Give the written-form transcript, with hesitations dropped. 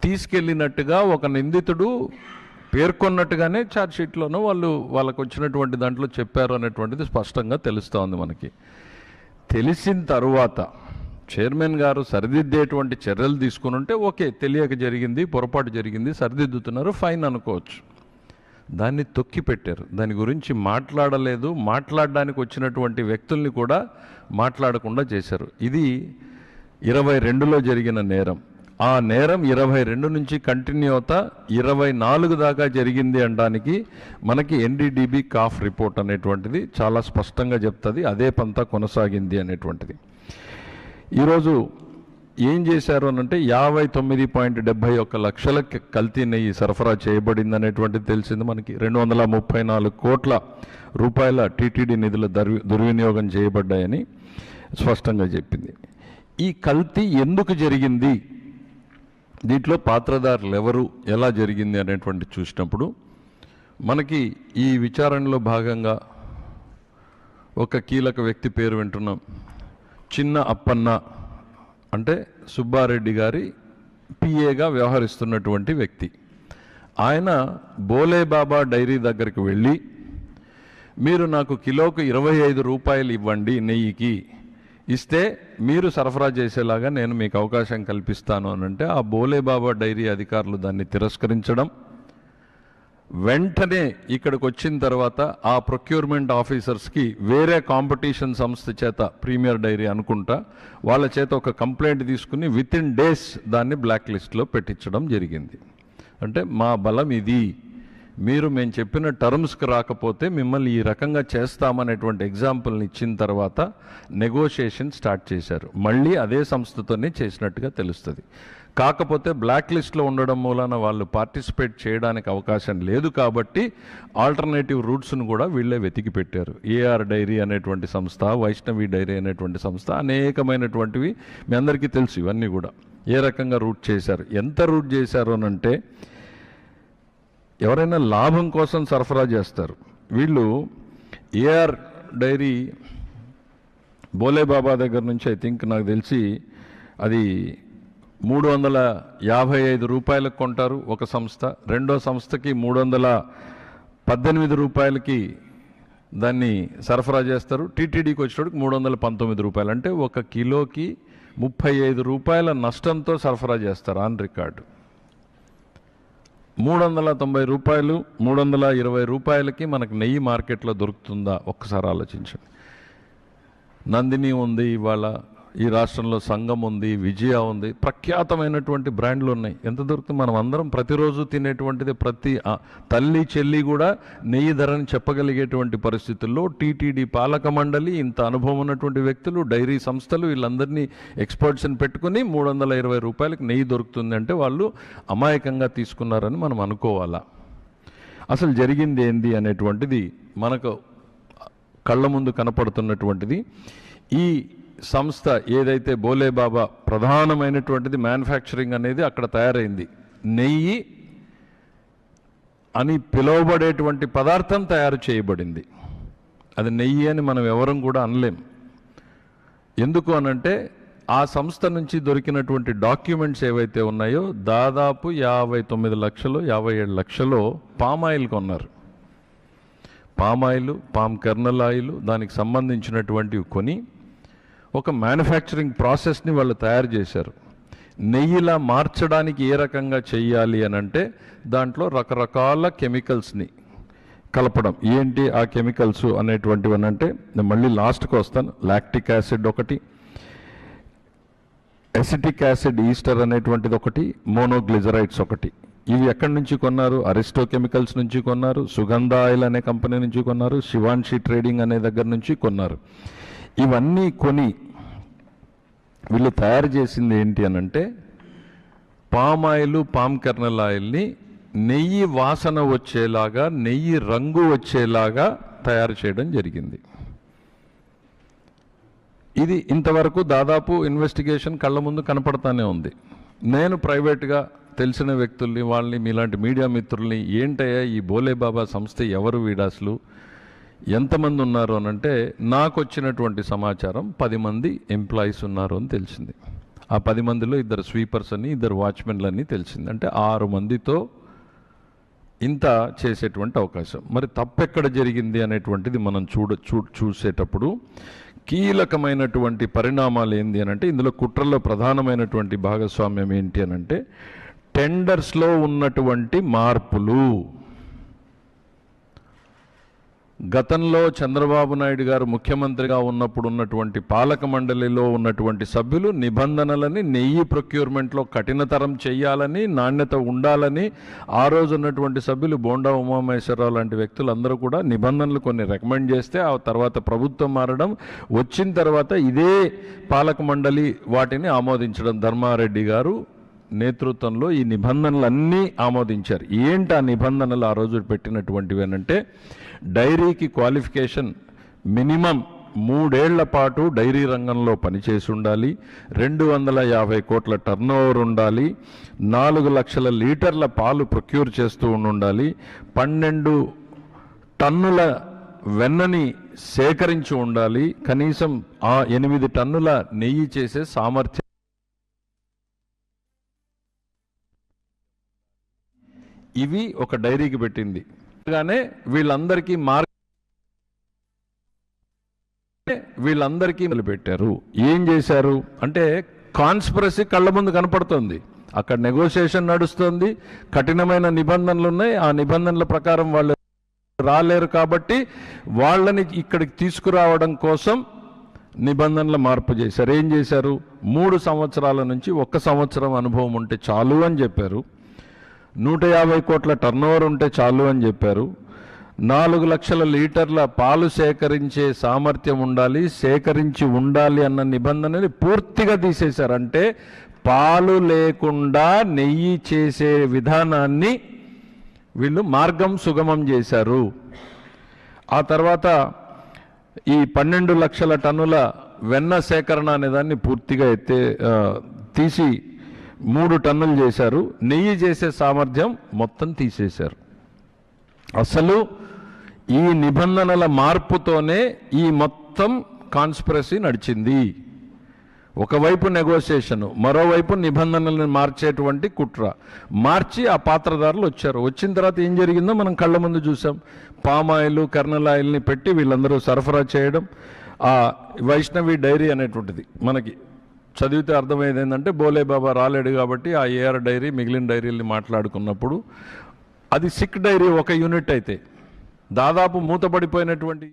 తీసుకెళ్ళినట్టుగా ఒక నిందితుడు పేర్కొన్నట్టుగానే ఛార్జ్షీట్లోనూ వాళ్ళకు వచ్చినటువంటి దాంట్లో చెప్పారు అనేటువంటిది స్పష్టంగా తెలుస్తూ ఉంది మనకి. తెలిసిన తరువాత చైర్మన్ గారు సరిదిద్దేటువంటి చర్యలు తీసుకుని ఉంటే ఓకే, తెలియక జరిగింది, పొరపాటు జరిగింది, సరిదిద్దుతున్నారు, ఫైన్ అనుకోవచ్చు. దాన్ని తొక్కి పెట్టారు, దాని గురించి మాట్లాడలేదు, మాట్లాడడానికి వచ్చినటువంటి వ్యక్తుల్ని కూడా మాట్లాడకుండా చేశారు. ఇది 22లో జరిగిన నేరం. ఆ నేరం 22 నుంచి కంటిన్యూ అవుతా 24 దాకా జరిగింది అనడానికి మనకి ఎన్డీడీబీ కాఫ్ రిపోర్ట్ అనేటువంటిది చాలా స్పష్టంగా చెప్తుంది. అదే పంతా కొనసాగింది అనేటువంటిది. ఈరోజు ఏం చేశారు అనంటే 59.71 లక్షల కల్తీ నెయ్యి సరఫరా చేయబడింది అనేటువంటిది తెలిసింది మనకి. 234 కోట్ల రూపాయల టీటీడీ నిధుల దుర్వినియోగం చేయబడ్డాయని స్పష్టంగా చెప్పింది. ఈ కల్తీ ఎందుకు జరిగింది, దీంట్లో పాత్రధారులు ఎవరు, ఎలా జరిగింది అనేటువంటి చూసినప్పుడు మనకి ఈ విచారణలో భాగంగా ఒక కీలక వ్యక్తి పేరు వింటున్నాం. చిన్న అప్పన్న అంటే సుబ్బారెడ్డి గారి పిఏగా వ్యవహరిస్తున్నటువంటి వ్యక్తి. ఆయన బోలేబాబా డైరీ దగ్గరికి వెళ్ళి, మీరు నాకు కిలోకు 25 రూపాయలు ఇవ్వండి నెయ్యికి, ఇస్తే మీరు సరఫరా చేసేలాగా నేను మీకు అవకాశం కల్పిస్తాను అని అంటే ఆ బోలేబాబా డైరీ అధికారులు దాన్ని తిరస్కరించడం, వెంటనే ఇక్కడికి వచ్చిన తర్వాత ఆ ప్రొక్యూర్మెంట్ ఆఫీసర్స్కి వేరే కాంపిటీషన్ సంస్థ చేత, ప్రీమియర్ డైరీ అనుకుంటా, వాళ్ళ చేత ఒక కంప్లైంట్ తీసుకుని వితిన్ డేస్ దాన్ని బ్లాక్ లిస్ట్లో పెట్టించడం జరిగింది. అంటే మా బలం ఇది, మీరు మేము చెప్పిన టర్మ్స్కి రాకపోతే మిమ్మల్ని ఈ రకంగా చేస్తామనేటువంటి ఎగ్జాంపుల్ని ఇచ్చిన తర్వాత నెగోషియేషన్ స్టార్ట్ చేశారు. మళ్ళీ అదే సంస్థతోనే చేసినట్టుగా తెలుస్తుంది. కాకపోతే బ్లాక్ లిస్ట్లో ఉండడం మూలన వాళ్ళు పార్టిసిపేట్ చేయడానికి అవకాశం లేదు కాబట్టి ఆల్టర్నేటివ్ రూట్స్ను కూడా వీళ్ళే వెతికి పెట్టారు. ఏఆర్ డైరీ అనేటువంటి సంస్థ, వైష్ణవి డైరీ అనేటువంటి సంస్థ, అనేకమైనటువంటివి మీ అందరికీ తెలుసు. ఇవన్నీ కూడా ఏ రకంగా రూట్ చేశారు, ఎంత రూట్ చేశారు అనంటే ఎవరైనా లాభం కోసం సరఫరా చేస్తారు. వీళ్ళు ఏఆర్ డైరీ బోలేబాబా దగ్గర నుంచి ఐ థింక్ నాకు తెలిసి అది 355 రూపాయలకు కొంటారు ఒక సంస్థ, రెండో సంస్థకి 318 రూపాయలకి దాన్ని సరఫరా చేస్తారు. టీటీడీకి వచ్చేటప్పుడు 319 రూపాయలు, అంటే ఒక కిలోకి 35 రూపాయల నష్టంతో సరఫరా చేస్తారు ఆన్ రికార్డు. 390 రూపాయలు, 320 రూపాయలకి మనకు నెయ్యి మార్కెట్లో దొరుకుతుందా ఒక్కసారి ఆలోచించండి. నందిని ఉంది, ఇవాళ ఈ రాష్ట్రంలో సంఘం ఉంది, విజయ ఉంది, ప్రఖ్యాతమైనటువంటి బ్రాండ్లు ఉన్నాయి. ఎంత దొరుకుతుంది? మనం అందరం ప్రతిరోజు తినేటువంటిది, ప్రతి తల్లి చెల్లి కూడా నెయ్యి ధరని చెప్పగలిగేటువంటి పరిస్థితుల్లో టీటీడీ పాలక మండలి, ఇంత అనుభవం ఉన్నటువంటి వ్యక్తులు, డైరీ సంస్థలు, వీళ్ళందరినీ ఎక్స్పర్ట్స్ని పెట్టుకుని 320 రూపాయలకి నెయ్యి దొరుకుతుంది అంటే వాళ్ళు అమాయకంగా తీసుకున్నారని మనం అనుకోవాలా? అసలు జరిగింది ఏంది అనేటువంటిది మనకు కళ్ళ ముందు కనపడుతున్నటువంటిది. ఈ సంస్థ ఏదైతే బోలేబాబా ప్రధానమైనటువంటిది మ్యానుఫ్యాక్చరింగ్ అనేది అక్కడ తయారైంది. నెయ్యి అని పిలువబడేటువంటి పదార్థం తయారు చేయబడింది. అది నెయ్యి అని మనం ఎవరం కూడా అనలేం. ఎందుకు అనంటే ఆ సంస్థ నుంచి దొరికినటువంటి డాక్యుమెంట్స్ ఏవైతే ఉన్నాయో దాదాపు 59 లక్షలు 57 లక్షలు పామాయిల్ కొన్నారు. పామాయిల్, పామ్ కర్నల్ ఆయిల్, దానికి సంబంధించినటువంటివి కొని ఒక మ్యానుఫ్యాక్చరింగ్ ప్రాసెస్ని వాళ్ళు తయారు చేశారు. నెయ్యిలా మార్చడానికి ఏ రకంగా చెయ్యాలి అని అంటే దాంట్లో రకరకాల కెమికల్స్ని కలపడం. ఏంటి ఆ కెమికల్స్ అనేటువంటివి అని అంటే నేను మళ్ళీ లాస్ట్కి వస్తాను. లాక్టిక్ యాసిడ్ ఒకటి, ఎసిటిక్ యాసిడ్ ఈస్టర్ అనేటువంటిది ఒకటి, మోనోగ్లిజరైడ్స్ ఒకటి. ఇవి ఎక్కడి నుంచి కొన్నారు? అరిస్టో కెమికల్స్ నుంచి కొన్నారు, సుగంధ ఆయిల్ అనే కంపెనీ నుంచి కొన్నారు, శివాన్షి ట్రేడింగ్ అనే దగ్గర నుంచి కొన్నారు. ఇవన్నీ కొని వీళ్ళు తయారు చేసింది ఏంటి అనంటే పామ్ ఆయిల్, పామ్ కర్నల్ ఆయిల్ని నెయ్యి వాసన వచ్చేలాగా, నెయ్యి రంగు వచ్చేలాగా తయారు చేయడం జరిగింది. ఇది ఇంతవరకు దాదాపు ఇన్వెస్టిగేషన్ కళ్ళ ముందు కనపడతానే ఉంది. నేను ప్రైవేట్గా తెలిసిన వ్యక్తుల్ని, వాళ్ళని, మీలాంటి మీడియా మిత్రుల్ని, ఏంటయ్యా ఈ బోలేబాబా సంస్థ ఎవరు, వీడాసులు ఎంతమంది ఉన్నారు అనంటే నాకు వచ్చినటువంటి సమాచారం 10 మంది ఎంప్లాయీస్ ఉన్నారు అని తెలిసింది. ఆ 10 మందిలో 2 స్వీపర్స్ అని 2 వాచ్మెన్లని తెలిసింది. అంటే 6 మందితో ఇంత చేసేటువంటి అవకాశం. మరి తప్పెక్కడ జరిగింది అనేటువంటిది మనం చూసేటప్పుడు కీలకమైనటువంటి పరిణామాలు ఏంటి అని అంటే, ఇందులో కుట్రలో ప్రధానమైనటువంటి భాగస్వామ్యం ఏంటి అని అంటే టెండర్స్లో ఉన్నటువంటి మార్పులు. గతంలో చంద్రబాబు నాయుడు గారు ముఖ్యమంత్రిగా ఉన్నప్పుడు ఉన్నటువంటి పాలక మండలిలో ఉన్నటువంటి సభ్యులు నిబంధనలని నెయ్యి ప్రొక్యూర్మెంట్లో కఠినతరం చేయాలని, నాణ్యత ఉండాలని ఆ రోజు ఉన్నటువంటి సభ్యులు బోండా ఉమామహేశ్వరరావు లాంటి వ్యక్తులు అందరూ కూడా నిబంధనలు కొన్ని రికమెండ్ చేస్తే ఆ తర్వాత ప్రభుత్వం మారడం, వచ్చిన తర్వాత ఇదే పాలక మండలి వాటిని ఆమోదించడం, ధర్మారెడ్డి గారు నేతృత్వంలో ఈ నిబంధనలన్నీ ఆమోదించారు. ఏంటి ఆ నిబంధనలు ఆ రోజు పెట్టినటువంటివి అంటే, డైరీకి క్వాలిఫికేషన్ మినిమం 3 ఏళ్ల పాటు డైరీ రంగంలో పనిచేసి ఉండాలి, 250 కోట్ల టర్నోవర్ ఉండాలి, 4 లక్షల లీటర్ల పాలు ప్రొక్యూర్ చేస్తూ ఉండాలి, 12 టన్నుల వెన్నని సేకరించి ఉండాలి, కనీసం 8 టన్నుల నెయ్యి చేసే సామర్థ్యం. ఇవి ఒక డైరీకి పెట్టింది. వీళ్ళందరికీ పెట్టారు. ఏం చేశారు అంటే కాన్స్పిరసీ కళ్ళ ముందు కనపడుతుంది. అక్కడ నెగోషియేషన్ నడుస్తుంది, కఠినమైన నిబంధనలు ఉన్నాయి. ఆ నిబంధనల ప్రకారం వాళ్ళు రాలేరు కాబట్టి వాళ్ళని ఇక్కడికి తీసుకురావడం కోసం నిబంధనల మార్పు చేశారు. ఏం చేశారు? 3 సంవత్సరాల నుంచి 1 సంవత్సరం అనుభవం ఉంటే చాలు అని చెప్పారు. 150 కోట్ల టర్నోవర్ ఉంటే చాలు అని చెప్పారు. 4 లక్షల లీటర్ల పాలు సేకరించే సామర్థ్యం ఉండాలి, సేకరించి ఉండాలి అన్న నిబంధనని పూర్తిగా తీసేశారు. అంటే పాలు లేకుండా నెయ్యి చేసే విధానాన్ని వీళ్ళు మార్గం సుగమం చేశారు. ఆ తర్వాత ఈ 12 లక్షల టన్నుల వెన్న సేకరణ అనే దాన్ని పూర్తిగా తీసి 3 టన్నులు చేశారు. నెయ్యి చేసే సామర్థ్యం మొత్తం తీసేశారు. అసలు ఈ నిబంధనల మార్పుతోనే ఈ మొత్తం కాన్స్పిరసీ నడిచింది. ఒకవైపు నెగోషియేషన్, మరోవైపు నిబంధనలను మార్చేటువంటి కుట్ర. మార్చి ఆ పాత్రదారులు వచ్చారు. వచ్చిన తర్వాత ఏం జరిగిందో మనం కళ్ళ ముందు చూసాం. పామాయిల్, కర్నల్ ఆయిల్ని పెట్టి వీళ్ళందరూ సరఫరా చేయడం. ఆ వైష్ణవి డైరీ అనేటువంటిది మనకి చదివితే అర్థమయ్యేది ఏంటంటే, బోలే బాబా రాలేడు కాబట్టి ఆ ఏఆర్ డైరీ మిగిలిన డైరీల్ని మాట్లాడుకున్నప్పుడు అది సిక్ డైరీ ఒక యూనిట్ అయితే దాదాపు మూతపడిపోయినటువంటి